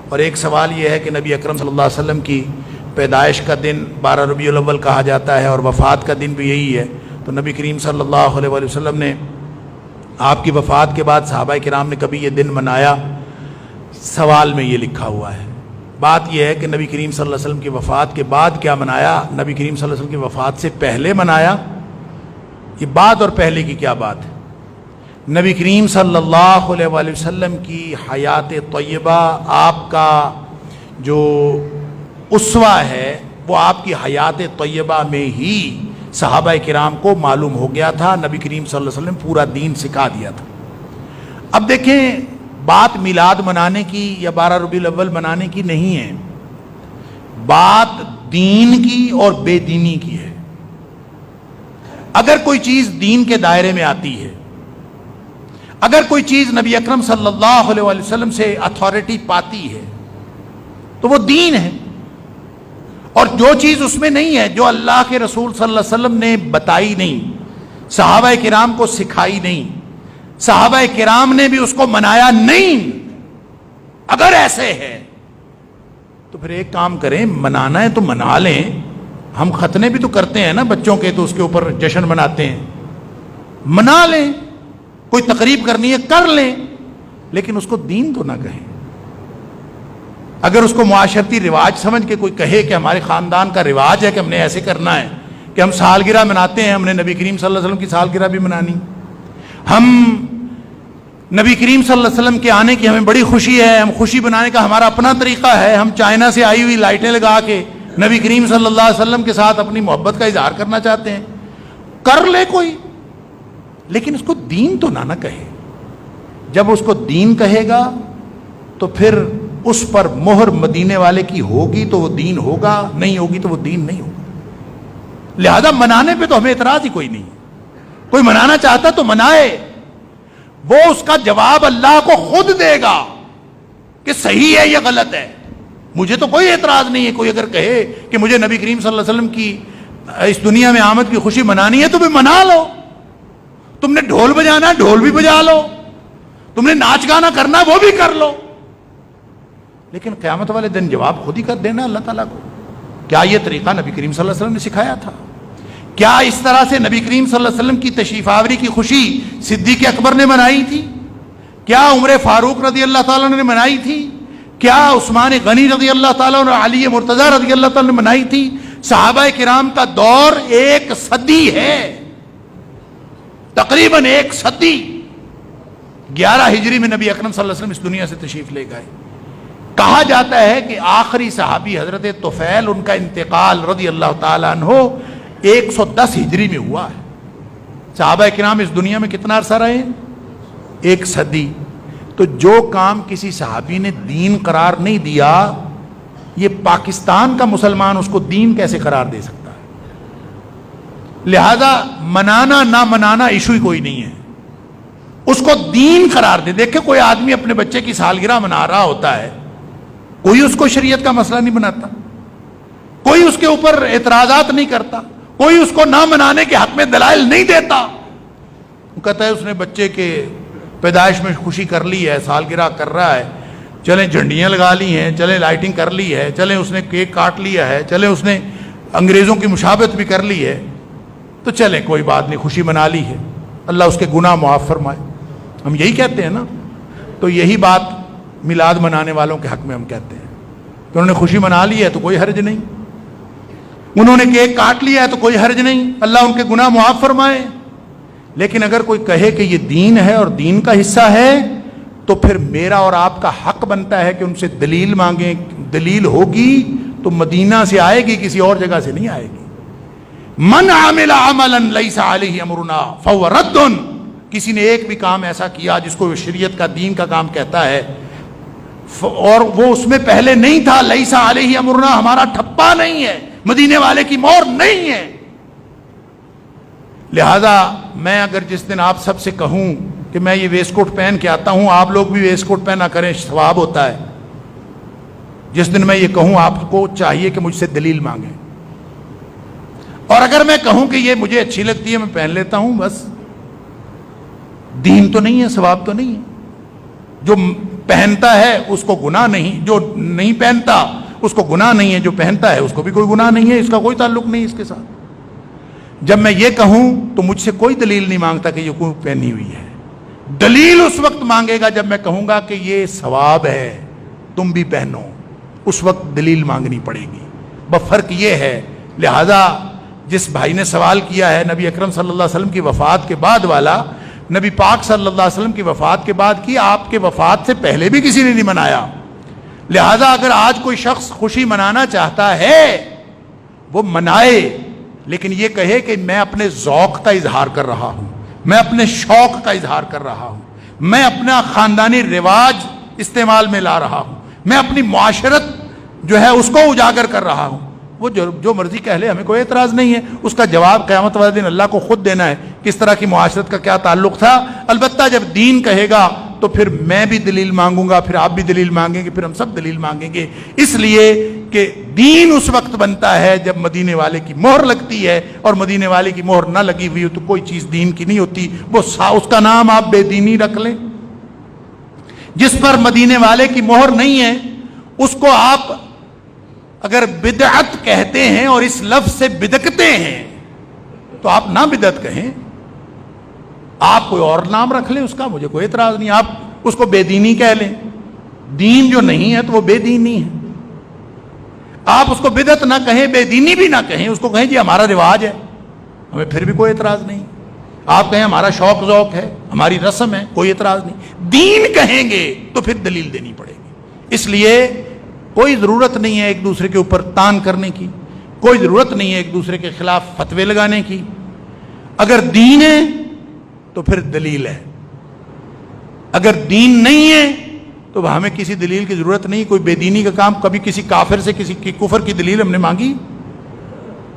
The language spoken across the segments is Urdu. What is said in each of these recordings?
اور ایک سوال یہ ہے کہ نبی اکرم صلی اللہ علیہ وسلم کی پیدائش کا دن 12 ربیع الاول کہا جاتا ہے اور وفات کا دن بھی یہی ہے، تو نبی کریم صلی اللہ علیہ وسلم نے آپ کی وفات کے بعد صحابہ کرام نے کبھی یہ دن منایا؟ سوال میں یہ لکھا ہوا ہے۔ بات یہ ہے کہ نبی کریم صلی اللہ علیہ وسلم کی وفات کے بعد کیا منایا، نبی کریم صلی اللہ علیہ وسلم کی وفات سے پہلے منایا؟ یہ بعد اور پہلے کی کیا بات ہے؟ نبی کریم صلی اللہ علیہ وسلم کی حیات طیبہ، آپ کا جو اسوہ ہے وہ آپ کی حیات طیبہ میں ہی صحابہ کرام کو معلوم ہو گیا تھا۔ نبی کریم صلی اللہ علیہ وسلم نے پورا دین سکھا دیا تھا۔ اب دیکھیں، بات میلاد منانے کی یا 12 ربیع الاول منانے کی نہیں ہے، بات دین کی اور بے دینی کی ہے۔ اگر کوئی چیز دین کے دائرے میں آتی ہے، اگر کوئی چیز نبی اکرم صلی اللہ علیہ وسلم سے اتھارٹی پاتی ہے تو وہ دین ہے، اور جو چیز اس میں نہیں ہے، جو اللہ کے رسول صلی اللہ علیہ وسلم نے بتائی نہیں، صحابہ کرام کو سکھائی نہیں، صحابہ کرام نے بھی اس کو منایا نہیں، اگر ایسے ہے تو پھر ایک کام کریں، منانا ہے تو منا لیں۔ ہم ختنے بھی تو کرتے ہیں نا بچوں کے، تو اس کے اوپر جشن مناتے ہیں، منا لیں۔ کوئی تقریب کرنی ہے کر لیں، لیکن اس کو دین تو نہ کہیں۔ اگر اس کو معاشرتی رواج سمجھ کے کوئی کہے کہ ہمارے خاندان کا رواج ہے کہ ہم نے ایسے کرنا ہے، کہ ہم سالگرہ مناتے ہیں، ہم نے نبی کریم صلی اللہ علیہ وسلم کی سالگرہ بھی منانی، ہم نبی کریم صلی اللہ علیہ وسلم کے آنے کی ہمیں بڑی خوشی ہے، ہم خوشی بنانے کا ہمارا اپنا طریقہ ہے، ہم چائنا سے آئی ہوئی لائٹیں لگا کے نبی کریم صلی اللہ علیہ وسلم کے ساتھ اپنی محبت کا اظہار کرنا چاہتے ہیں، کر لے کوئی، لیکن اس کو دین تو نہ کہے۔ جب اس کو دین کہے گا تو پھر اس پر مہر مدینے والے کی ہوگی تو وہ دین ہوگا، نہیں ہوگی تو وہ دین نہیں ہوگا۔ لہذا منانے پہ تو ہمیں اعتراض ہی کوئی نہیں ہے، کوئی منانا چاہتا تو منائے، وہ اس کا جواب اللہ کو خود دے گا کہ صحیح ہے یا غلط ہے۔ مجھے تو کوئی اعتراض نہیں ہے، کوئی اگر کہے کہ مجھے نبی کریم صلی اللہ علیہ وسلم کی اس دنیا میں آمد کی خوشی منانی ہے تو بھی منا لو۔ تم نے ڈھول بجانا ڈھول بھی بجا لو، تم نے ناچ گانا کرنا وہ بھی کر لو، لیکن قیامت والے دن جواب خود ہی کر دینا اللہ تعالیٰ کو۔ کیا یہ طریقہ نبی کریم صلی اللہ علیہ وسلم نے سکھایا تھا؟ کیا اس طرح سے نبی کریم صلی اللہ علیہ وسلم کی تشریف آوری کی خوشی صدیق اکبر نے منائی تھی؟ کیا عمر فاروق رضی اللہ تعالیٰ نے منائی تھی؟ کیا عثمان غنی رضی اللہ تعالیٰ اور علی مرتضیٰ رضی اللہ تعالیٰ نے منائی تھی؟ صحابہ کرام کا دور 1 صدی ہے، تقریباً 1 صدی۔ 11 ہجری میں نبی اکرم صلی اللہ علیہ وسلم اس دنیا سے تشریف لے گئے۔ کہا جاتا ہے کہ آخری صحابی حضرت طفیل، ان کا انتقال رضی اللہ تعالیٰ عنہ 110 ہجری میں ہوا ہے۔ صحابہ کرام اس دنیا میں کتنا عرصہ رہے؟ 1 صدی۔ تو جو کام کسی صحابی نے دین قرار نہیں دیا، یہ پاکستان کا مسلمان اس کو دین کیسے قرار دے سکتا ہے؟ لہذا منانا نہ منانا ایشو ہی کوئی نہیں ہے، اس کو دین قرار دے۔ دیکھیں، کوئی آدمی اپنے بچے کی سالگرہ منا رہا ہوتا ہے، کوئی اس کو شریعت کا مسئلہ نہیں بناتا، کوئی اس کے اوپر اعتراضات نہیں کرتا، کوئی اس کو نہ منانے کے حق میں دلائل نہیں دیتا۔ وہ کہتا ہے اس نے بچے کے پیدائش میں خوشی کر لی ہے، سالگرہ کر رہا ہے، چلیں جھنڈیاں لگا لی ہیں، چلیں لائٹنگ کر لی ہے، چلیں اس نے کیک کاٹ لیا ہے، چلیں اس نے انگریزوں کی مشابہت بھی کر لی ہے، تو چلیں کوئی بات نہیں، خوشی منا لی ہے، اللہ اس کے گناہ معاف فرمائے۔ ہم یہی کہتے ہیں نا، تو یہی بات میلاد منانے والوں کے حق میں ہم کہتے ہیں کہ انہوں نے خوشی منا لی ہے تو کوئی حرج نہیں، انہوں نے کیک کاٹ لیا ہے تو کوئی حرج نہیں، اللہ ان کے گناہ معاف فرمائے۔ لیکن اگر کوئی کہے کہ یہ دین ہے اور دین کا حصہ ہے، تو پھر میرا اور آپ کا حق بنتا ہے کہ ان سے دلیل مانگیں۔ دلیل ہوگی تو مدینہ سے آئے گی، کسی اور جگہ سے نہیں آئے گی۔ من عمل عملا لیس علیہ امرنا فہو رد۔ کسی نے ایک بھی کام ایسا کیا جس کو شریعت کا دین کا کام کہتا ہے اور وہ اس میں پہلے نہیں تھا، لیس علیہ امرنا، ہمارا ٹھپا نہیں ہے، مدینے والے کی مہر نہیں ہے۔ لہذا میں اگر جس دن آپ سب سے کہوں کہ میں یہ ویسٹ کوٹ پہن کے آتا ہوں، آپ لوگ بھی ویسٹ کوٹ پہنا کریں، ثواب ہوتا ہے۔ جس دن میں یہ کہوں، آپ کو چاہیے کہ مجھ سے دلیل مانگیں، اور اگر میں کہوں کہ یہ مجھے اچھی لگتی ہے میں پہن لیتا ہوں، بس دین تو نہیں ہے، ثواب تو نہیں ہے۔ جو پہنتا ہے اس کو گناہ نہیں، جو نہیں پہنتا اس کو گناہ نہیں ہے، جو پہنتا ہے اس کو بھی کوئی گناہ نہیں ہے، اس کا کوئی تعلق نہیں اس کے ساتھ۔ جب میں یہ کہوں تو مجھ سے کوئی دلیل نہیں مانگتا کہ یہ کوئی پہنی ہوئی ہے، دلیل اس وقت مانگے گا جب میں کہوں گا کہ یہ ثواب ہے تم بھی پہنو، اس وقت دلیل مانگنی پڑے گی۔ فرق یہ ہے، لہذا جس بھائی نے سوال کیا ہے نبی اکرم صلی اللہ علیہ وسلم کی وفات کے بعد والا، نبی پاک صلی اللہ علیہ وسلم کی وفات کے بعد کی، آپ کے وفات سے پہلے بھی کسی نے نہیں منایا۔ لہذا اگر آج کوئی شخص خوشی منانا چاہتا ہے وہ منائے، لیکن یہ کہے کہ میں اپنے ذوق کا اظہار کر رہا ہوں، میں اپنے شوق کا اظہار کر رہا ہوں، میں اپنا خاندانی رواج استعمال میں لا رہا ہوں، میں اپنی معاشرت جو ہے اس کو اجاگر کر رہا ہوں، وہ جو مرضی کہہ لے، ہمیں کوئی اعتراض نہیں ہے۔ اس کا جواب قیامت والے دن اللہ کو خود دینا ہے، کس طرح کی معاشرت کا کیا تعلق تھا۔ البتہ جب دین کہے گا تو پھر میں بھی دلیل مانگوں گا، پھر آپ بھی دلیل مانگیں گے، پھر ہم سب دلیل مانگیں گے، اس لیے کہ دین اس وقت بنتا ہے جب مدینے والے کی مہر لگتی ہے، اور مدینے والے کی مہر نہ لگی ہوئی ہو تو کوئی چیز دین کی نہیں ہوتی، وہ اس کا نام آپ بے دینی رکھ لیں۔ جس پر مدینے والے کی مہر نہیں ہے اس کو آپ اگر بدعت کہتے ہیں اور اس لفظ سے بدکتے ہیں تو آپ نہ بدعت کہیں، آپ کوئی اور نام رکھ لیں، اس کا مجھے کوئی اعتراض نہیں، آپ اس کو بے دینی کہہ لیں، دین جو نہیں ہے تو وہ بے دینی ہے۔ آپ اس کو بدعت نہ کہیں، بے دینی بھی نہ کہیں، اس کو کہیں جی ہمارا رواج ہے، ہمیں پھر بھی کوئی اعتراض نہیں۔ آپ کہیں ہمارا شوق ذوق ہے، ہماری رسم ہے، کوئی اعتراض نہیں۔ دین کہیں گے تو پھر دلیل دینی پڑے گی۔ اس لیے کوئی ضرورت نہیں ہے ایک دوسرے کے اوپر تان کرنے کی، کوئی ضرورت نہیں ہے ایک دوسرے کے خلاف فتوے لگانے کی۔ اگر دین ہے تو پھر دلیل ہے، اگر دین نہیں ہے تو ہمیں کسی دلیل کی ضرورت نہیں۔ کوئی بے دینی کا کام کبھی کسی کافر سے کسی کی کفر کی دلیل ہم نے مانگی؟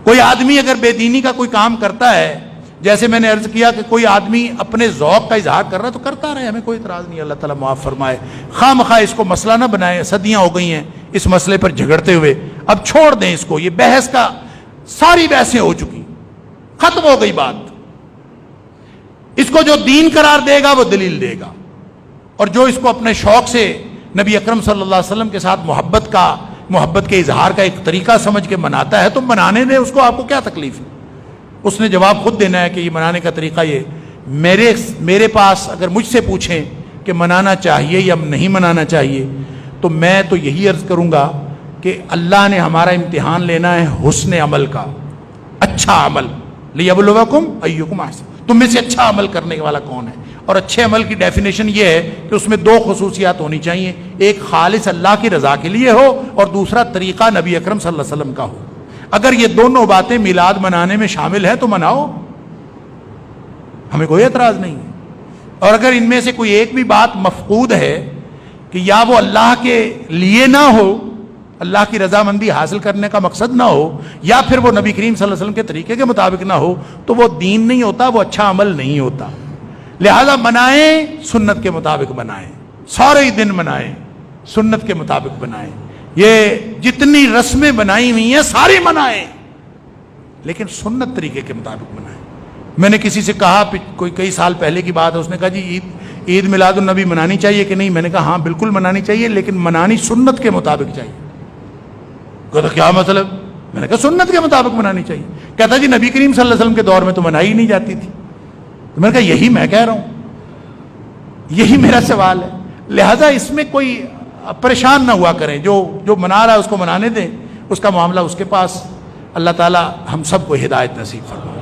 کوئی آدمی اگر بے دینی کا کوئی کام کرتا ہے، جیسے میں نے عرض کیا کہ کوئی آدمی اپنے ذوق کا اظہار کر رہا ہے تو کرتا رہے، ہمیں کوئی اعتراض نہیں، اللہ تعالیٰ معاف فرمائے۔ خواہ مخواہ اس کو مسئلہ نہ بنائے، صدیاں ہو گئی ہیں اس مسئلے پر جھگڑتے ہوئے، اب چھوڑ دیں اس کو، یہ بحث کا ساری بحثیں ہو چکی، ختم ہو گئی بات۔ اس کو جو دین قرار دے گا وہ دلیل دے گا، اور جو اس کو اپنے شوق سے نبی اکرم صلی اللہ علیہ وسلم کے ساتھ محبت کے اظہار کا ایک طریقہ سمجھ کے مناتا ہے تو منانے دیں اس کو، آپ کو کیا تکلیف ہے؟ اس نے جواب خود دینا ہے کہ یہ منانے کا طریقہ یہ۔ میرے پاس اگر مجھ سے پوچھیں کہ منانا چاہیے یا نہیں منانا چاہیے تو میں تو یہی عرض کروں گا کہ اللہ نے ہمارا امتحان لینا ہے حسن عمل کا، اچھا عمل، لِیَبْلُوَکُمْ أَیُّکُمْ أَحْسَنُ، تم میں سے اچھا عمل کرنے والا کون ہے۔ اور اچھے عمل کی ڈیفینیشن یہ ہے کہ اس میں دو خصوصیات ہونی چاہیے، ایک خالص اللہ کی رضا کے لیے ہو اور دوسرا طریقہ نبی اکرم صلی اللہ علیہ وسلم کا ہو۔ اگر یہ دونوں باتیں میلاد منانے میں شامل ہیں تو مناؤ، ہمیں کوئی اعتراض نہیں ہے۔ اور اگر ان میں سے کوئی ایک بھی بات مفقود ہے کہ یا وہ اللہ کے لیے نہ ہو، اللہ کی رضامندی حاصل کرنے کا مقصد نہ ہو، یا پھر وہ نبی کریم صلی اللہ علیہ وسلم کے طریقے کے مطابق نہ ہو، تو وہ دین نہیں ہوتا، وہ اچھا عمل نہیں ہوتا۔ لہذا منائیں، سنت کے مطابق منائیں، سارے دن منائیں، سنت کے مطابق بنائیں۔ یہ جتنی رسمیں بنائی ہوئی ہیں ساری منائیں، لیکن سنت طریقے کے مطابق منائیں۔ میں نے کسی سے کہا، کوئی کئی سال پہلے کی بات ہے، اس نے کہا جی عید میلاد النبی منانی چاہیے کہ نہیں؟ میں نے کہا ہاں بالکل منانی چاہیے، لیکن منانی سنت کے مطابق چاہیے۔ کہتا کیا مطلب؟ میں نے کہا سنت کے مطابق منانی چاہیے۔ کہتا جی نبی کریم صلی اللہ علیہ وسلم کے دور میں تو منائی ہی نہیں جاتی تھی۔ تو میں نے کہا یہی میں کہہ رہا ہوں، یہی میرا سوال ہے۔ لہذا اس میں کوئی پریشان نہ ہوا کریں، جو منا رہا ہے اس کو منانے دیں، اس کا معاملہ اس کے پاس۔ اللہ تعالی ہم سب کو ہدایت نصیب فرمائے۔